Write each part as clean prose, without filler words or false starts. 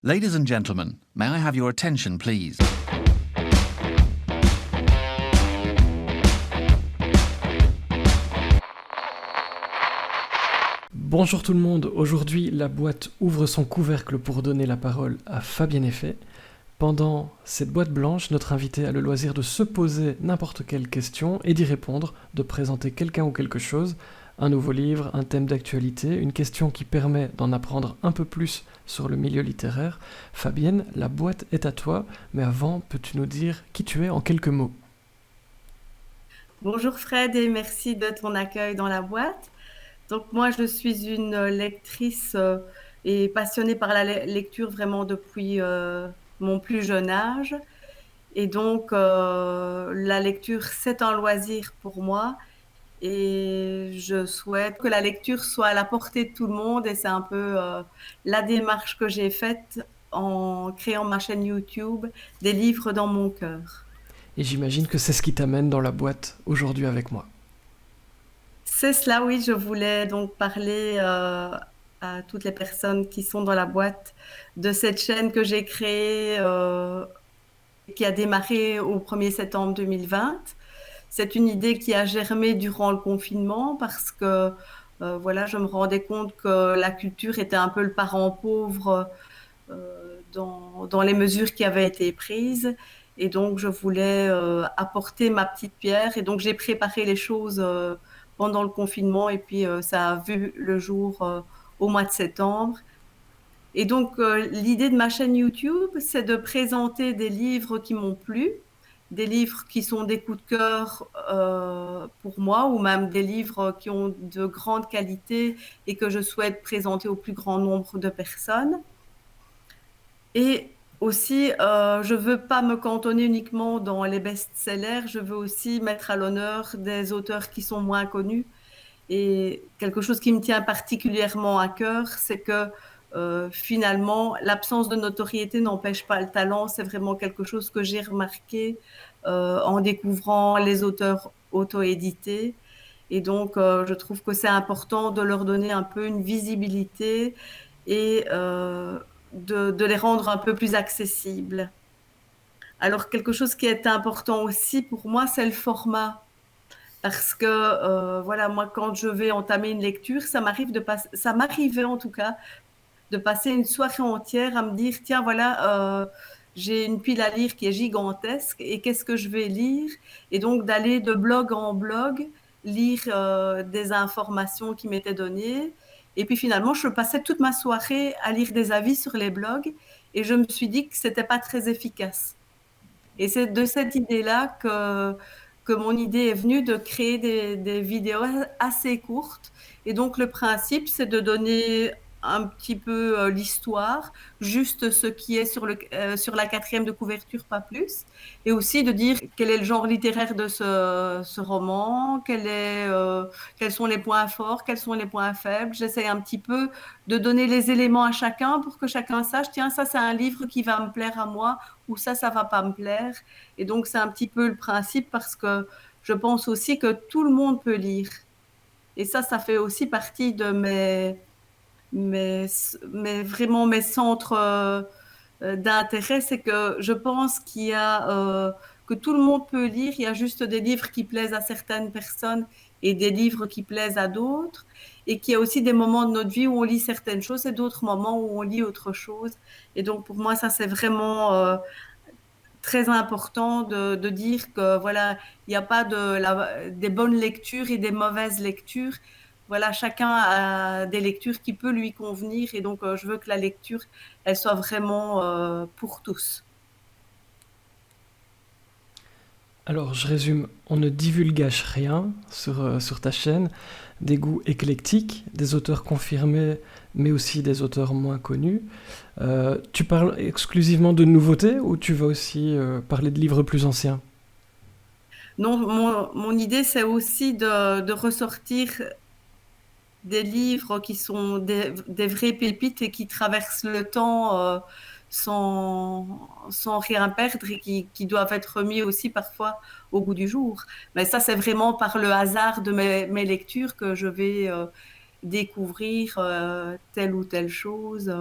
Ladies and gentlemen, may I have your attention, please? Bonjour tout le monde, aujourd'hui la boîte ouvre son couvercle pour donner la parole à Fabien Effet. Pendant cette boîte blanche, notre invité a le loisir de se poser n'importe quelle question et d'y répondre, de présenter quelqu'un ou quelque chose, un nouveau livre, un thème d'actualité, une question qui permet d'en apprendre un peu plus sur le milieu littéraire. Fabienne, la boîte est à toi, mais avant, peux-tu nous dire qui tu es en quelques mots ? Bonjour Fred et merci de ton accueil dans la boîte. Donc moi je suis une lectrice et passionnée par la lecture vraiment depuis mon plus jeune âge. Et donc la lecture c'est un loisir pour moi et je souhaite que la lecture soit à la portée de tout le monde et c'est un peu la démarche que j'ai faite en créant ma chaîne YouTube Des livres dans mon cœur. Et j'imagine que c'est ce qui t'amène dans la boîte aujourd'hui avec moi. C'est cela, oui, je voulais donc parler à toutes les personnes qui sont dans la boîte de cette chaîne que j'ai créée, qui a démarré au 1er septembre 2020. C'est une idée qui a germé durant le confinement parce que voilà, je me rendais compte que la culture était un peu le parent pauvre dans les mesures qui avaient été prises. Et donc, je voulais apporter ma petite pierre. Et donc, j'ai préparé les choses pendant le confinement. Et puis, ça a vu le jour au mois de septembre. Et donc, l'idée de ma chaîne YouTube, c'est de présenter des livres qui m'ont plu, des livres qui sont des coups de cœur pour moi, ou même des livres qui ont de grande qualité et que je souhaite présenter au plus grand nombre de personnes. Et aussi, je veux pas me cantonner uniquement dans les best-sellers, je veux aussi mettre à l'honneur des auteurs qui sont moins connus. Et quelque chose qui me tient particulièrement à cœur, c'est que finalement, l'absence de notoriété n'empêche pas le talent. C'est vraiment quelque chose que j'ai remarqué en découvrant les auteurs auto-édités. Et donc, je trouve que c'est important de leur donner un peu une visibilité et de les rendre un peu plus accessibles. Alors, quelque chose qui est important aussi pour moi, c'est le format. Parce que, voilà, moi, quand je vais entamer une lecture, ça m'arrivait en tout cas de passer une soirée entière à me dire, tiens, voilà, j'ai une pile à lire qui est gigantesque et qu'est-ce que je vais lire? Et donc d'aller de blog en blog, lire des informations qui m'étaient données. Et puis finalement, je passais toute ma soirée à lire des avis sur les blogs et je me suis dit que c'était pas très efficace. Et c'est de cette idée-là que mon idée est venue de créer des vidéos assez courtes. Et donc, le principe, c'est de donner un petit peu l'histoire, juste ce qui est sur la 4e de couverture, pas plus. Et aussi de dire quel est le genre littéraire de ce roman, quels sont les points forts, quels sont les points faibles. J'essaie un petit peu de donner les éléments à chacun pour que chacun sache, tiens, ça c'est un livre qui va me plaire à moi ou ça va pas me plaire. Et donc, c'est un petit peu le principe parce que je pense aussi que tout le monde peut lire. Et ça fait aussi partie de vraiment mes centres d'intérêt. C'est que je pense que tout le monde peut lire. Il y a juste des livres qui plaisent à certaines personnes et des livres qui plaisent à d'autres. Et qu'il y a aussi des moments de notre vie où on lit certaines choses et d'autres moments où on lit autre chose. Et donc, pour moi, ça, c'est vraiment très important de dire que voilà, il n'y a pas des bonnes lectures et des mauvaises lectures. Voilà, chacun a des lectures qui peuvent lui convenir et donc je veux que la lecture, elle soit vraiment pour tous. Alors, je résume, on ne divulgage rien sur ta chaîne, des goûts éclectiques, des auteurs confirmés, mais aussi des auteurs moins connus. Tu parles exclusivement de nouveautés ou tu vas aussi parler de livres plus anciens ? Non, mon idée, c'est aussi de ressortir des livres qui sont des vraies pépites et qui traversent le temps sans rien perdre et qui doivent être remis aussi parfois au goût du jour. Mais ça, c'est vraiment par le hasard de mes lectures que je vais découvrir telle ou telle chose.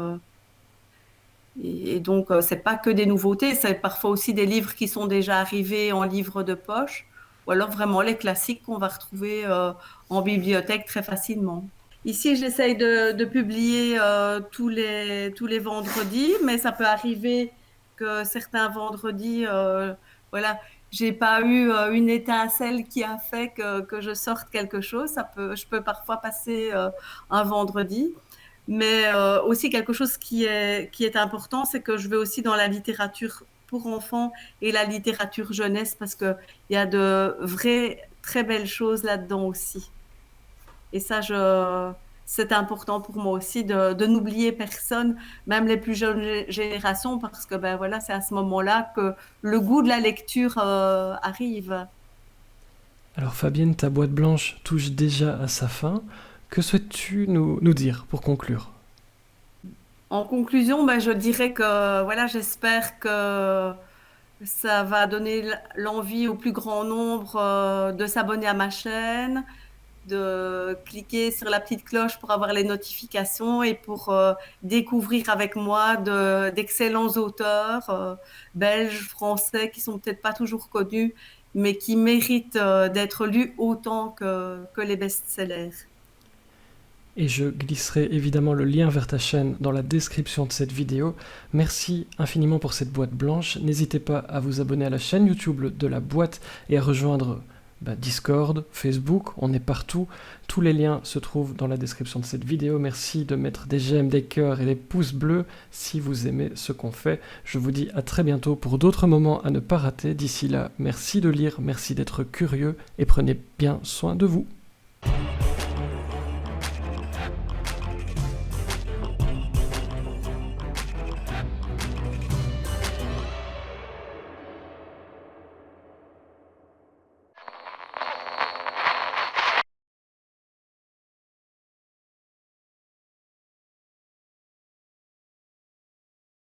Et donc, c'est pas que des nouveautés, c'est parfois aussi des livres qui sont déjà arrivés en livre de poche, ou alors vraiment les classiques qu'on va retrouver en bibliothèque très facilement. Ici, j'essaye de publier tous les vendredis, mais ça peut arriver que certains vendredis, voilà, j'ai pas eu une étincelle qui a fait que je sorte quelque chose. Je peux parfois passer un vendredi. Mais aussi quelque chose qui est important, c'est que je vais aussi dans la littérature pour enfants et la littérature jeunesse parce qu'il y a de vraies, très belles choses là-dedans aussi. Et ça, c'est important pour moi aussi de n'oublier personne, même les plus jeunes générations, parce que ben voilà, c'est à ce moment-là que le goût de la lecture arrive. Alors Fabienne, ta boîte blanche touche déjà à sa fin. Que souhaites-tu nous dire pour conclure? En conclusion, ben, je dirais que voilà, j'espère que ça va donner l'envie au plus grand nombre de s'abonner à ma chaîne, de cliquer sur la petite cloche pour avoir les notifications et pour découvrir avec moi d'excellents auteurs belges, français qui sont peut-être pas toujours connus, mais qui méritent d'être lus autant que les best-sellers. Et je glisserai évidemment le lien vers ta chaîne dans la description de cette vidéo. Merci infiniment pour cette boîte blanche. N'hésitez pas à vous abonner à la chaîne YouTube de la boîte et à rejoindre Discord, Facebook, on est partout. Tous les liens se trouvent dans la description de cette vidéo. Merci de mettre des j'aime, des cœurs et des pouces bleus si vous aimez ce qu'on fait. Je vous dis à très bientôt pour d'autres moments à ne pas rater. D'ici là, merci de lire, merci d'être curieux et prenez bien soin de vous.